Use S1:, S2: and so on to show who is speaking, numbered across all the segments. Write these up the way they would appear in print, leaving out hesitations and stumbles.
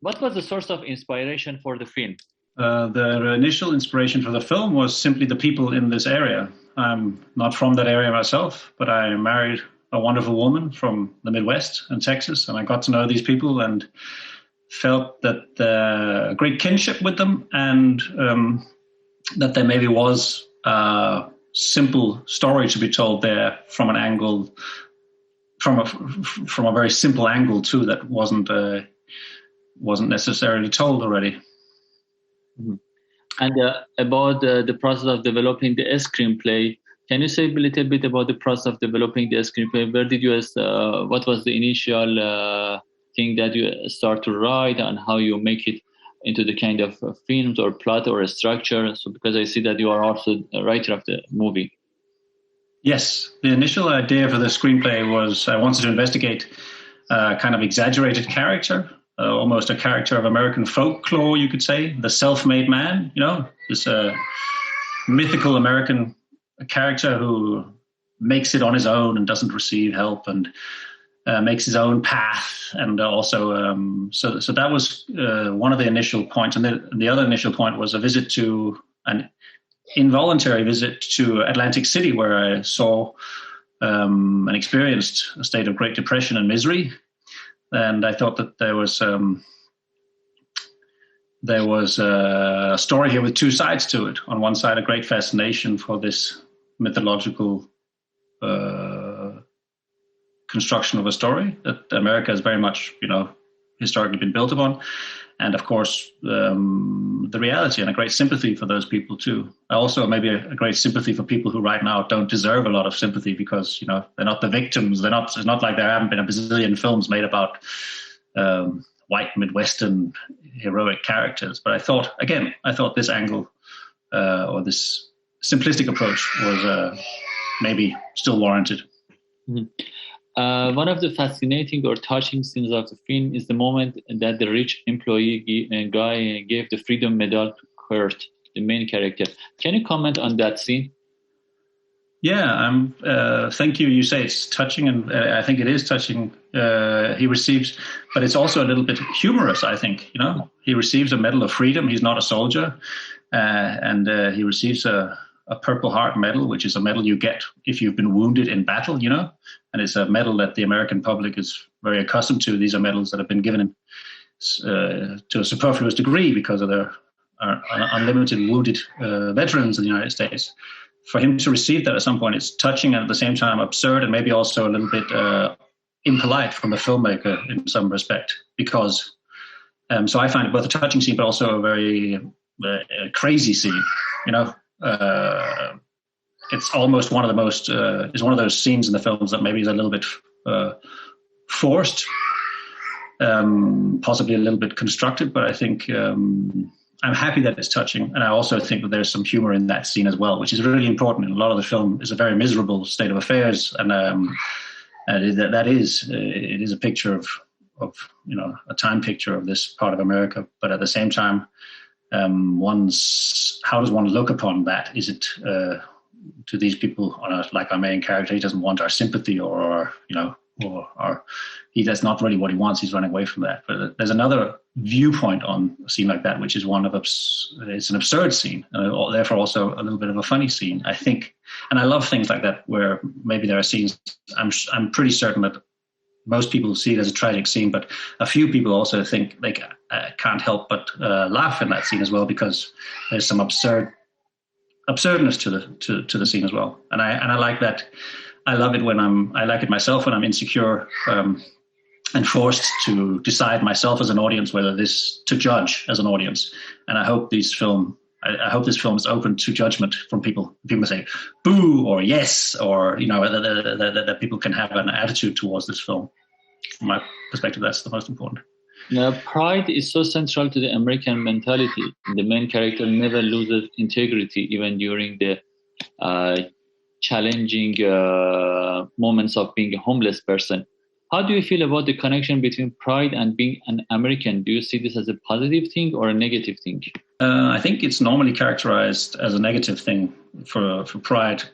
S1: What was the source of inspiration for the film?
S2: The initial inspiration for the film was simply the people in this area. I'm not from that area myself, but I married a wonderful woman from the Midwest and Texas, and I got to know these people and felt that a great kinship with them, and that there maybe was a simple story to be told there from an angle, from a very simple angle too, that wasn't necessarily told already.
S1: Mm-hmm. And about the process of developing the screenplay, can you say a little bit about the process of developing the screenplay? Where did you, what was the initial thing that you start to write, and how you make it into the kind of films or plot or a structure? So, because I see that you are also a writer of the movie.
S2: Yes, the initial idea for the screenplay was I wanted to investigate a kind of exaggerated character, almost a character of American folklore, you could say, the self-made man, this mythical American character who makes it on his own and doesn't receive help, and makes his own path. And also, so that was one of the initial points. And the other initial point was an involuntary visit to Atlantic City, where I saw and experienced a state of Great Depression and misery. And I thought that there was a story here with two sides to it. On one side, a great fascination for this mythological construction of a story that America has very much, historically been built upon. And of course, the reality, and a great sympathy for those people too. Also, maybe a great sympathy for people who right now don't deserve a lot of sympathy because, they're not the victims. It's not like there haven't been a bazillion films made about white Midwestern heroic characters. But I thought this angle or this simplistic approach was maybe still warranted.
S1: Mm-hmm. One of the fascinating or touching scenes of the film is the moment that the rich employee guy gave the Freedom Medal to Kurt, the main character. Can you comment on that scene?
S2: Yeah, thank you. You say it's touching, and I think it is touching. He receives, but it's also a little bit humorous, I think. He receives a Medal of Freedom. He's not a soldier, and he receives a Purple Heart medal, which is a medal you get if you've been wounded in battle, and it's a medal that the American public is very accustomed to. These are medals that have been given to a superfluous degree because of their unlimited wounded veterans in the United States. For him to receive that at some point, it's touching and at the same time absurd, and maybe also a little bit impolite from the filmmaker in some respect, because so I find it both a touching scene but also a very crazy scene, it's almost one of the most is one of those scenes in the films that maybe is a little bit forced, possibly a little bit constructed, but I think I'm happy that it's touching, and I also think that there's some humor in that scene as well, which is really important. And a lot of the film is a very miserable state of affairs, and it is a picture of a time picture of this part of America, but at the same time, how does one look upon that? Is it to these people like our main character? He doesn't want our sympathy, or that's not really what he wants. He's running away from that. But there's another viewpoint on a scene like that, which is it's an absurd scene, and therefore also a little bit of a funny scene, I think. And I love things like that, where maybe there are scenes. I'm pretty certain that most people see it as a tragic scene, but a few people also think they can't help but laugh in that scene as well, because there's some absurdness to the scene as well. And I like that. I love it I like it myself when I'm insecure and forced to decide myself as an audience to judge as an audience. And I hope this film is open to judgment from people. People say boo or yes, or that people can have an attitude towards this film. From my perspective, that's the most important.
S1: Now, pride is so central to the American mentality. The main character never loses integrity, even during the challenging moments of being a homeless person. How do you feel about the connection between pride and being an American? Do you see this as a positive thing or a negative thing?
S2: I think it's normally characterized as a negative thing. For pride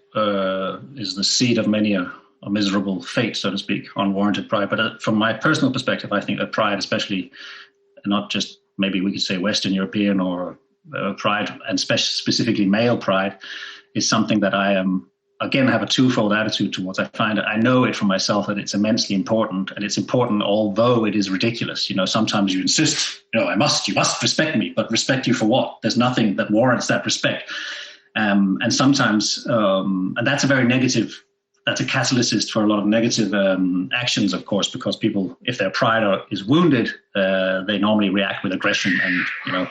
S2: is the seed of many a miserable fate, so to speak, unwarranted pride. But from my personal perspective, I think that pride especially not just maybe we could say Western European or pride, and specifically male pride, is something that I am, again, have a twofold attitude towards. I know it for myself that it's immensely important, and it's important although it is ridiculous. Sometimes you insist, you must respect me, but respect you for what? There's nothing that warrants that respect. And sometimes, and that's a catalyst for a lot of negative actions, of course, because people, if their pride is wounded, they normally react with aggression and,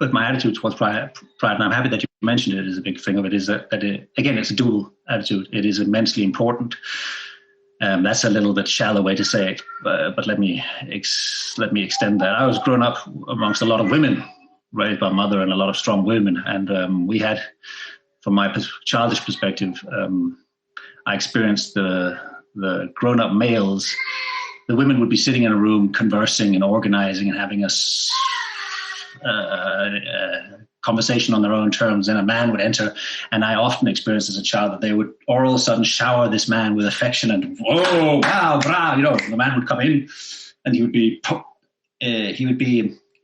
S2: but my attitude towards pride, and I'm happy that you mentioned it as a big thing of it, is that again, it's a dual attitude. It is immensely important. That's a little bit shallow way to say it, but let me extend that. I was growing up amongst a lot of women, raised by mother and a lot of strong women, and we had, from my childish perspective, I experienced the grown-up males. The women would be sitting in a room conversing and organizing and having a conversation on their own terms, and a man would enter, and I often experienced as a child that they would all of a sudden shower this man with affection and, oh, wow, brah, the man would come in and he would be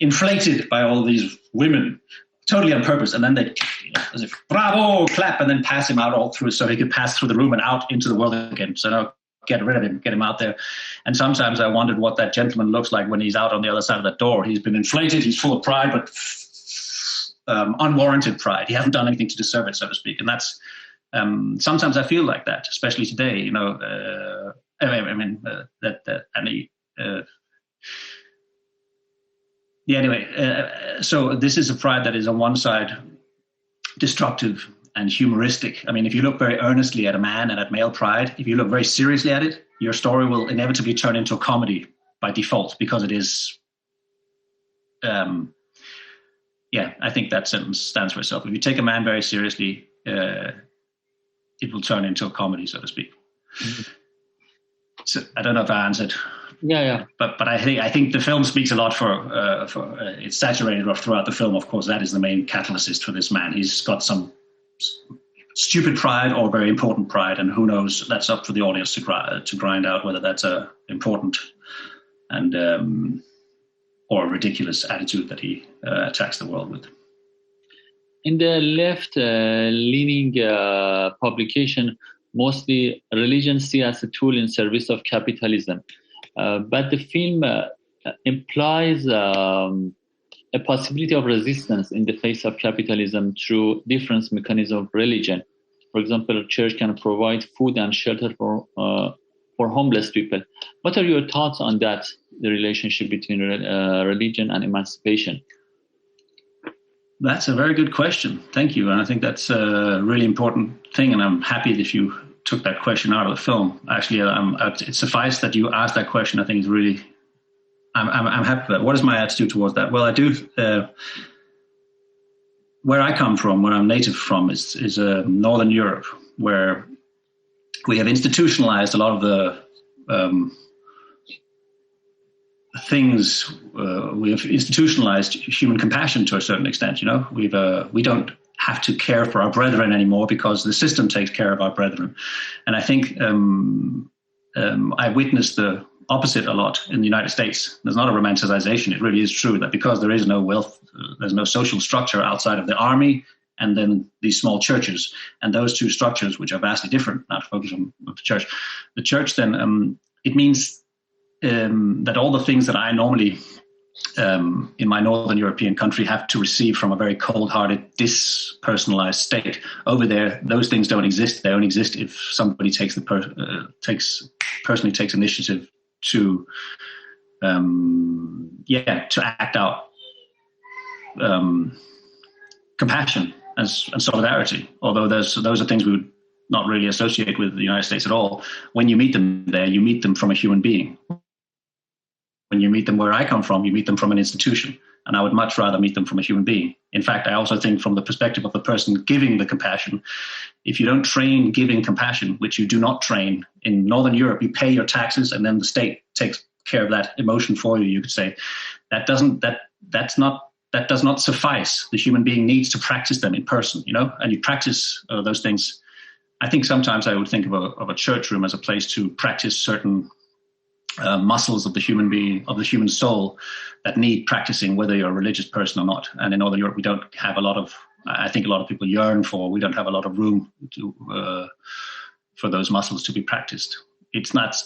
S2: inflated by all these women, totally on purpose, and then they'd, as if, bravo, clap, and then pass him out all through so he could pass through the room and out into the world again. So now, get rid of him, get him out there. And sometimes I wondered what that gentleman looks like when he's out on the other side of that door. He's been inflated, he's full of pride, but unwarranted pride. He hasn't done anything to deserve it, so to speak. And that's, sometimes I feel like that, especially today, so this is a pride that is on one side destructive and humoristic. I mean, if you look very earnestly at a man and at male pride, if you look very seriously at it, your story will inevitably turn into a comedy by default, because it is, I think that sentence stands for itself. If you take a man very seriously, it will turn into a comedy, so to speak. Mm-hmm. So I don't know if I answered.
S1: Yeah.
S2: But I think the film speaks a lot for it's saturated throughout the film. Of course, that is the main catalyst for this man. He's got some stupid pride or very important pride, and who knows, that's up for the audience to grind out whether that's a important and or a ridiculous attitude that he attacks the world with.
S1: In the left-leaning publication, mostly religion seen as a tool in service of capitalism, but the film implies a possibility of resistance in the face of capitalism through different mechanisms of religion. For example, a church can provide food and shelter for homeless people. What are your thoughts on that, the relationship between religion and emancipation?
S2: That's a very good question. Thank you. And I think that's a really important thing. And I'm happy if you took that question out of the film. Actually, it's suffice that you asked that question. I think it's really, I'm happy with that. What is my attitude towards that? Well, I do, where I come from, where I'm native from, is Northern Europe, where we have institutionalized a lot of the things. We have institutionalized human compassion to a certain extent. We don't have to care for our brethren anymore because the system takes care of our brethren. And I think I witnessed the opposite a lot in the United States. There's not a romanticization. It really is true that because there is no wealth, there's no social structure outside of the army and then these small churches. And those two structures, which are vastly different, not to focus on the church then, it means that all the things that I normally in my Northern European country have to receive from a very cold-hearted, dispersonalized state. Over there, those things don't exist. They only exist if somebody personally takes initiative to act out compassion and solidarity. Although those are things we would not really associate with the United States at all. When you meet them there, you meet them from a human being. When you meet them where I come from, you meet them from an institution. And I would much rather meet them from a human being. In fact, I also think from the perspective of the person giving the compassion, if you don't train giving compassion, which you do not train in Northern Europe, you pay your taxes and then the state takes care of that emotion for you. You could say that does not suffice. The human being needs to practice them in person, and you practice those things. I think sometimes I would think of a church room as a place to practice certain muscles of the human being, of the human soul, that need practicing, whether you're a religious person or not. And in Northern Europe, we don't have a lot of. I think a lot of people yearn for. We don't have a lot of room to for those muscles to be practiced. It's not,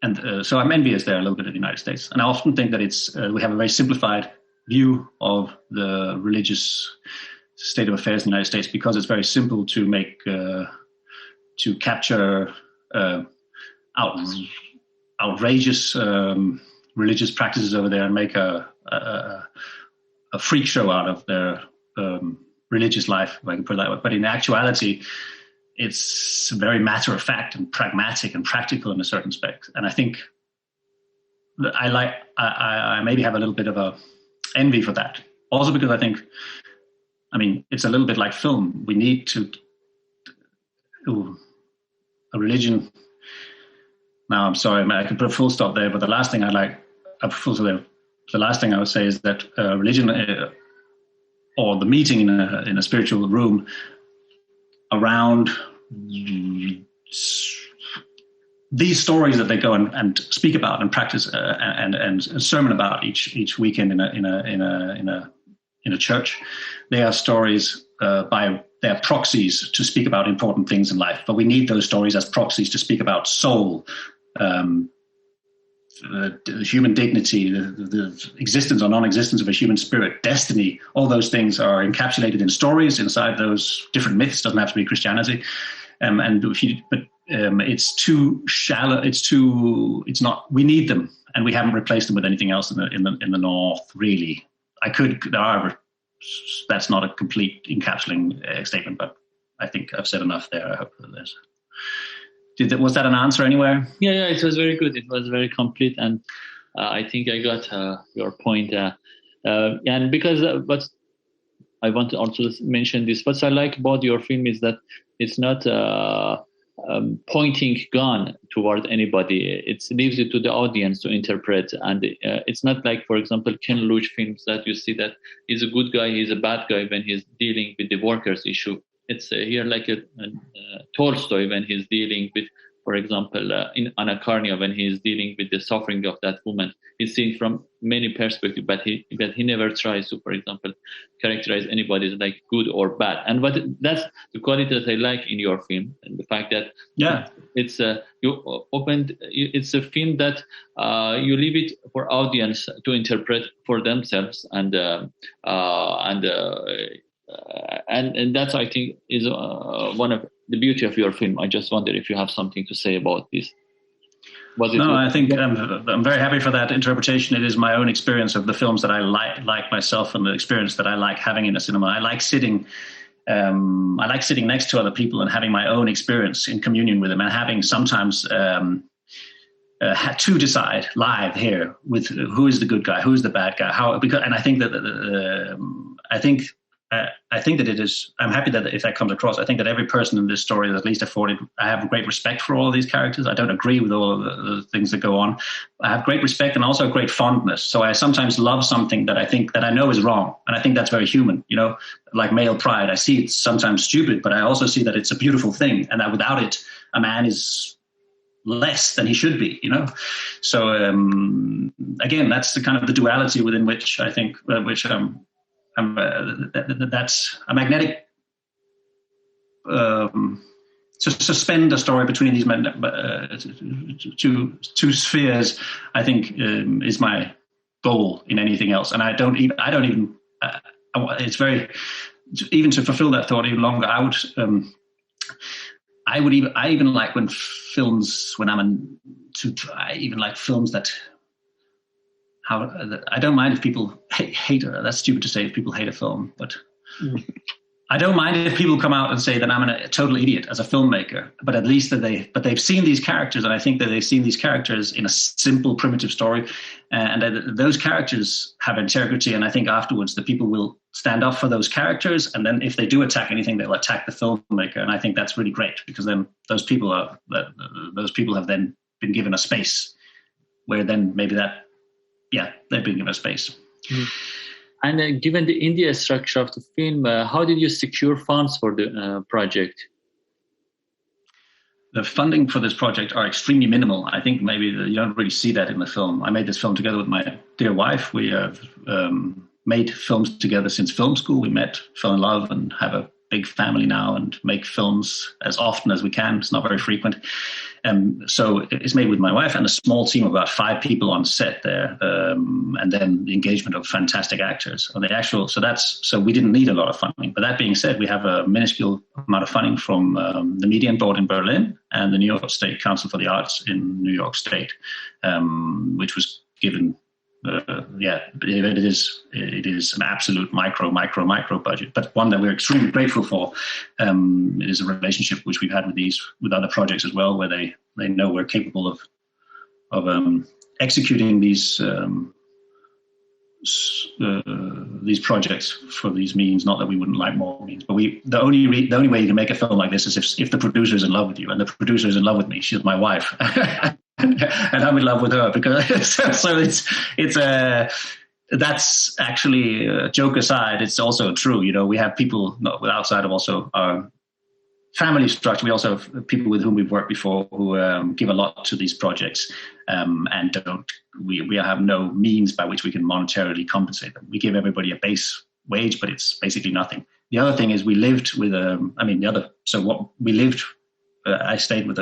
S2: and so I'm envious there a little bit of the United States. And I often think that it's we have a very simplified view of the religious state of affairs in the United States, because it's very simple to make to capture outrageous religious practices over there and make a freak show out of their religious life, if I can put it that way. But in actuality, it's very matter of fact and pragmatic and practical in a certain respect. And I think that I maybe have a little bit of a envy for that. Also because I mean, it's a little bit like film. We need to a religion. Now, I'm sorry, I could put a full stop there, but the last thing the last thing I would say is that religion or the meeting in a spiritual room around these stories that they go and speak about and practice and sermon about each weekend in a church. They are stories they are proxies to speak about important things in life, but we need those stories as proxies to speak about soul, the human dignity, the existence or non-existence of a human spirit, destiny. All those things are encapsulated in stories inside those different myths. Doesn't have to be Christianity, it's too shallow. It's not. We need them, and we haven't replaced them with anything else in the North. Really, that's not a complete encapsulating statement, but I think I've said enough there. I hope there's. Was that an answer anywhere?
S1: Yeah, it was very good. It was very complete, and I think I got your point. And because what I want to also mention this, what I like about your film is that it's not pointing gun toward anybody. It leaves it to the audience to interpret, and it's not like, for example, Ken Loach films that you see that he's a good guy, he's a bad guy when he's dealing with the workers issue. It's here like a Tolstoy when he's dealing with, for example, in Anna Karenina when he's dealing with the suffering of that woman. He's seen from many perspectives, but he never tries to, for example, characterize anybody as like good or bad. And that's the quality that I like in your film, and the fact that it's it's a film that you leave it for audience to interpret for themselves, and that's, I think, is one of the beauty of your film. I just wonder if you have something to say about this.
S2: I think I'm very happy for that interpretation. It is my own experience of the films that I like myself, and the experience that I like having in a cinema. I like sitting next to other people and having my own experience in communion with them, and having sometimes had to decide live here with who is the good guy, who is the bad guy, and I think that I think that it is. I'm happy that if that comes across, I think that every person in this story is at least afforded. I have great respect for all of these characters. I don't agree with all of the things that go on. I have great respect and also great fondness. So I sometimes love something that I know is wrong, and I think that's very human. You know, like male pride. I see it's sometimes stupid, but I also see that it's a beautiful thing, and that without it, a man is less than he should be. You know, so again, that's the kind of the duality within which I think that's a magnetic to suspend a story between these two spheres. I think is my goal in anything else, and I don't even. It's very even to fulfill that thought even longer. I even like when films I even like films that. I don't mind if people hate it. That's stupid to say if people hate a film, but I don't mind if people come out and say that I'm a total idiot as a filmmaker. But at least they've seen these characters, and I think that they've seen these characters in a simple, primitive story, and those characters have integrity. And I think afterwards the people will stand up for those characters, and then if they do attack anything, they'll attack the filmmaker. And I think that's really great, because then those people have then been given a space where then maybe that. Yeah, they've been given a space.
S1: Mm-hmm. And given the India structure of the film, how did you secure funds for the project?
S2: the funding for this project are extremely minimal. I think maybe you don't really see that in the film. I made this film together with my dear wife. We have made films together since film school. We met, fell in love, and have a big family now and make films as often as we can. It's not very frequent. So it's made with my wife and a small team of about 5 people on set there, and then the engagement of fantastic actors. So we didn't need a lot of funding. But that being said, we have a minuscule amount of funding from the Median Board in Berlin and the New York State Council for the Arts in New York State, which was given. It is an absolute micro budget, but one that we're extremely grateful for. It is a relationship which we've had with other projects as well, where they know we're capable of executing these projects for these means. Not that we wouldn't like more means, but the only way you can make a film like this is if the producer is in love with you, and the producer is in love with me. She's my wife. And I'm in love with her, because so that's actually, joke aside, it's also true. We have people outside of also our family structure. We also have people with whom we've worked before who give a lot to these projects, and we have no means by which we can monetarily compensate them. We give everybody a base wage, but it's basically nothing. The other thing is we lived with I stayed with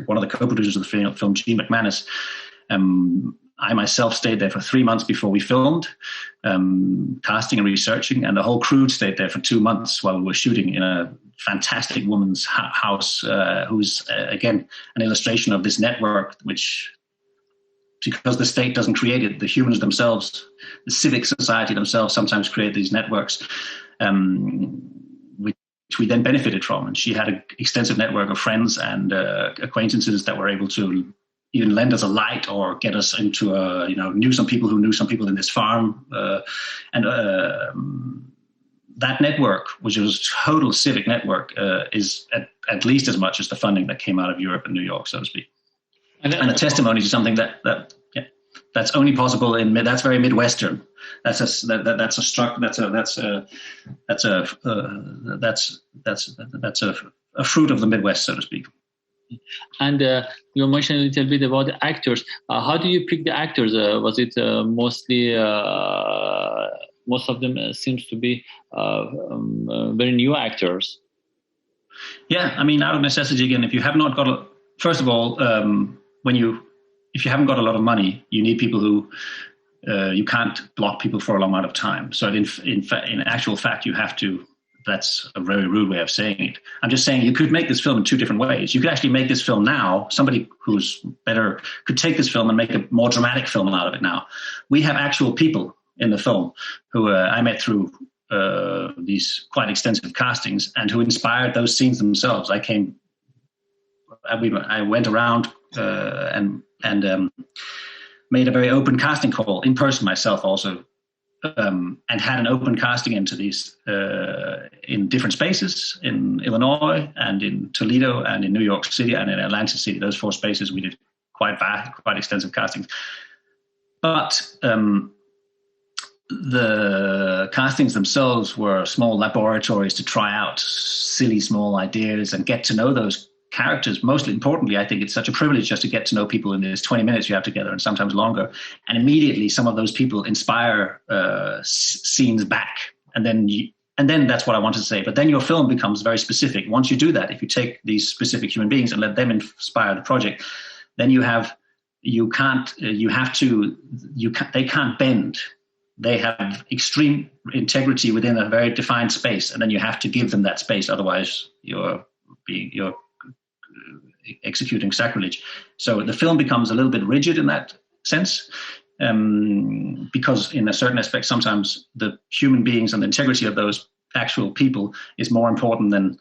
S2: one of the co-producers of the film, Gene McManus. I myself stayed there for 3 months before we filmed, casting and researching, and the whole crew stayed there for 2 months while we were shooting in a fantastic woman's house, who's, again, an illustration of this network, which, because the state doesn't create it, the humans themselves, the civic society themselves sometimes create these networks, which we then benefited from. And she had an extensive network of friends and acquaintances that were able to even lend us a light or get us into knew some people who knew some people in this farm. That network, which was a total civic network, is at least as much as the funding that came out of Europe and New York, so to speak. And a testimony to something that's only possible that's very Midwestern. That's a fruit of the Midwest, so to speak.
S1: And you mentioned a little bit about the actors. How do you pick the actors? Was it mostly most of them seems to be very new actors?
S2: Yeah, I mean, out of necessity again. If you have not got first of all, if you haven't got a lot of money, you need people who. You can't block people for a long amount of time. So in actual fact, you have to. That's a very rude way of saying it. I'm just saying you could make this film in 2 different ways. You could actually make this film now. Somebody who's better could take this film and make a more dramatic film out of it now. We have actual people in the film who I met through these quite extensive castings and who inspired those scenes themselves. I went around and made a very open casting call in person myself also, and had an open casting into these in different spaces in Illinois and in Toledo and in New York City and in Atlantic City. Those 4 spaces we did quite extensive castings. But the castings themselves were small laboratories to try out silly small ideas and get to know those characters. Most importantly, I think it's such a privilege just to get to know people in this 20 minutes you have together, and sometimes longer. And immediately, some of those people inspire scenes back, and then that's what I wanted to say. But then your film becomes very specific. Once you do that, if you take these specific human beings and let them inspire the project, then they can't bend. They have extreme integrity within a very defined space, and then you have to give them that space. Otherwise, you're executing sacrilege. So the film becomes a little bit rigid in that sense, because in a certain aspect, sometimes the human beings and the integrity of those actual people is more important than,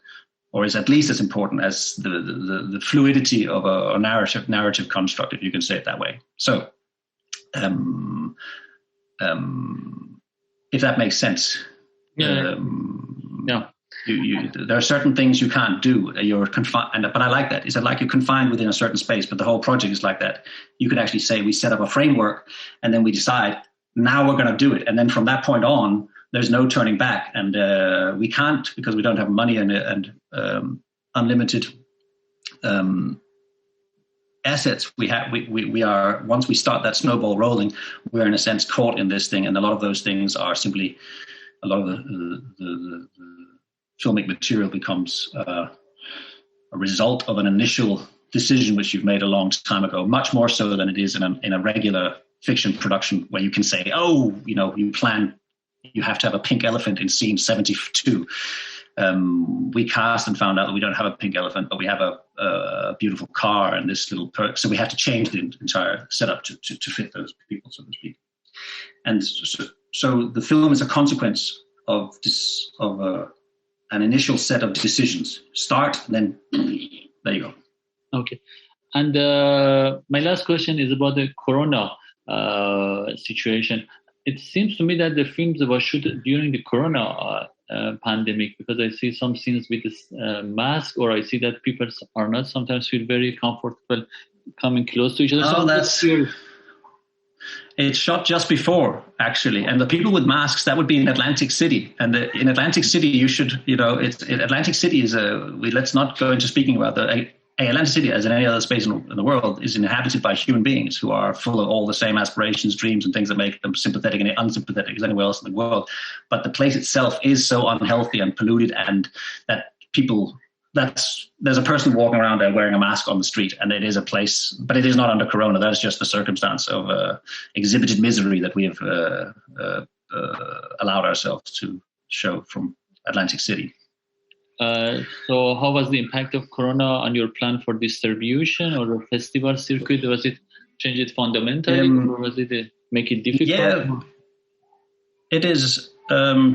S2: or is at least as important as the fluidity of a narrative construct, if you can say it that way. So, if that makes sense.
S1: Yeah.
S2: There are certain things you can't do. You're confined, but I like that. It's like you're confined within a certain space, but the whole project is like that. You could actually say we set up a framework and then we decide now we're going to do it. And then from that point on, there's no turning back. And we can't, because we don't have money and unlimited assets we have. We are, once we start that snowball rolling, we're in a sense caught in this thing, and a lot of those things are simply, a lot of the filmic material becomes a result of an initial decision which you've made a long time ago, much more so than it is in a regular fiction production where you can say, oh, you plan, you have to have a pink elephant in scene 72. We cast and found out that we don't have a pink elephant, but we have a beautiful car and this little perk. So we have to change the entire setup to fit those people, so to speak. And so the film is a consequence of this, of an initial set of decisions. Start, then there you go.
S1: Okay. And my last question is about the Corona situation. It seems to me that the films were shot during the Corona pandemic, because I see some scenes with this mask, or I see that people are not sometimes feel very comfortable coming close to each other.
S2: Oh, it's shot just before, actually. And the people with masks, that would be in Atlantic City. And in Atlantic City, you should, Atlantic City is let's not go into speaking about Atlantic City, as in any other space in the world, is inhabited by human beings who are full of all the same aspirations, dreams, and things that make them sympathetic and unsympathetic as anywhere else in the world. But the place itself is so unhealthy and polluted, and that there's a person walking around there wearing a mask on the street, and it is a place, but it is not under Corona. That is just the circumstance of exhibited misery that we have allowed ourselves to show from Atlantic City.
S1: So how was the impact of Corona on your plan for distribution or the festival circuit? Was it change it fundamentally, or was it make it difficult?
S2: Yeah, it is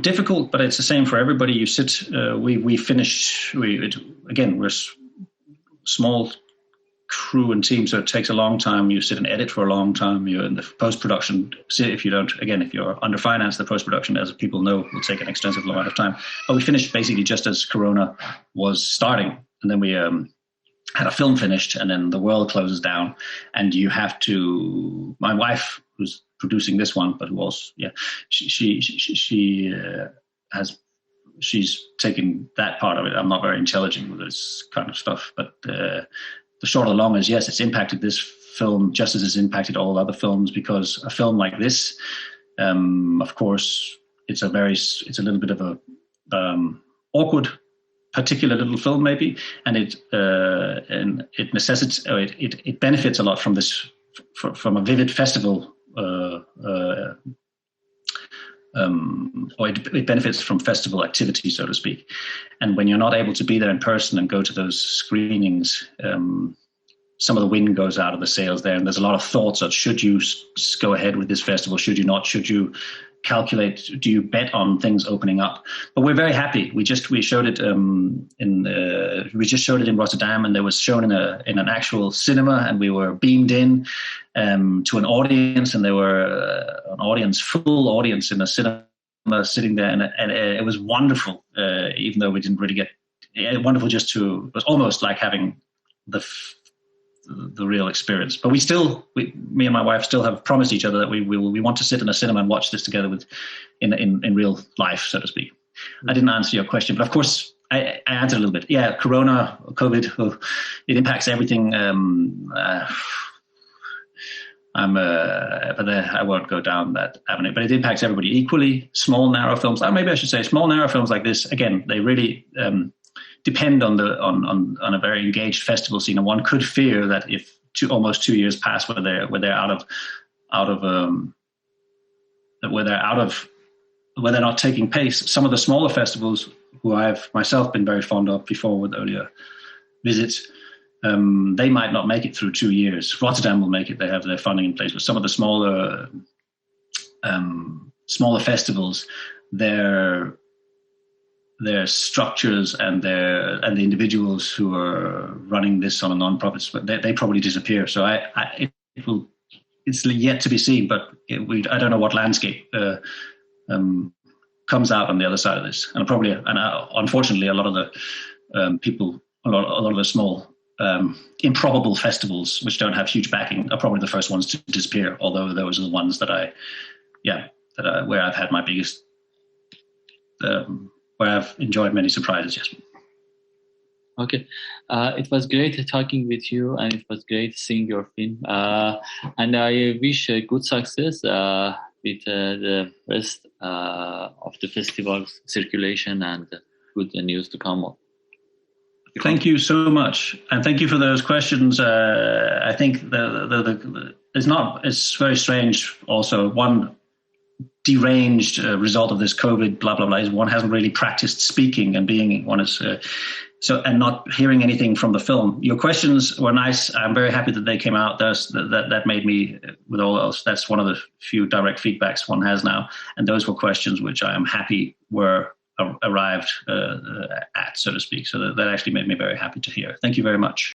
S2: difficult, but it's the same for everybody. You sit, we finished, we're small crew and team, so it takes a long time. You sit and edit for a long time. You're in the post-production. If you're underfinanced, the post-production, as people know, will take an extensive amount of time. But we finished basically just as Corona was starting. And then we had a film finished, and then the world closes down. And you have to, my wife, who's producing this one, but who also, she's taken that part of it. I'm not very intelligent with this kind of stuff, but the short or long is, yes, it's impacted this film just as it's impacted all other films, because a film like this, of course, it's a little bit of a awkward, particular little film maybe, and it necessitates, it benefits a lot from this, from a vivid festival, or it benefits from festival activity, so to speak. And when you're not able to be there in person and go to those screenings, some of the wind goes out of the sails there, and there's a lot of thoughts of, should you go ahead with this festival? Should you not? Should you calculate? Do you bet on things opening up? But we're very happy. We showed it we just showed it in Rotterdam, and it was shown in an actual cinema, and we were beamed in to an audience, and there were full audience in a cinema sitting there, and it was wonderful. Even though we didn't really get wonderful, it was almost like having the real experience. But me and my wife still have promised each other that we want to sit in a cinema and watch this together in real life, so to speak. I didn't answer your question, but of course I answered a little bit. Yeah, Corona, COVID, it impacts everything. But I won't go down that avenue. But it impacts everybody equally. Small, narrow films, or maybe I should say small, narrow films like this, again, they really depend on a very engaged festival scene. And one could fear that if almost 2 years pass where they're not taking pace, some of the smaller festivals who I've myself been very fond of before with earlier visits, they might not make it through 2 years. Rotterdam will make it; they have their funding in place. But some of the smaller festivals, their structures and the individuals who are running this on a non-profit, they probably disappear. So it's yet to be seen. But I don't know what landscape comes out on the other side of this. And unfortunately, a lot of the people, a lot of the small improbable festivals which don't have huge backing are probably the first ones to disappear. Although those are the ones where I've had my biggest, where I've enjoyed many surprises. Yes.
S1: Okay. It was great talking with you, and it was great seeing your film. And I wish good success with the rest of the festival's circulation and good news to come.
S2: Thank you so much, and thank you for those questions. I think it's very strange. Also, one deranged result of this COVID blah blah blah is one hasn't really practiced speaking and being one is and not hearing anything from the film. Your questions were nice. I'm very happy that they came out. That made me, with all else, that's one of the few direct feedbacks one has now, and those were questions which I am happy were arrived at, so to speak. So that actually made me very happy to hear. Thank you very much.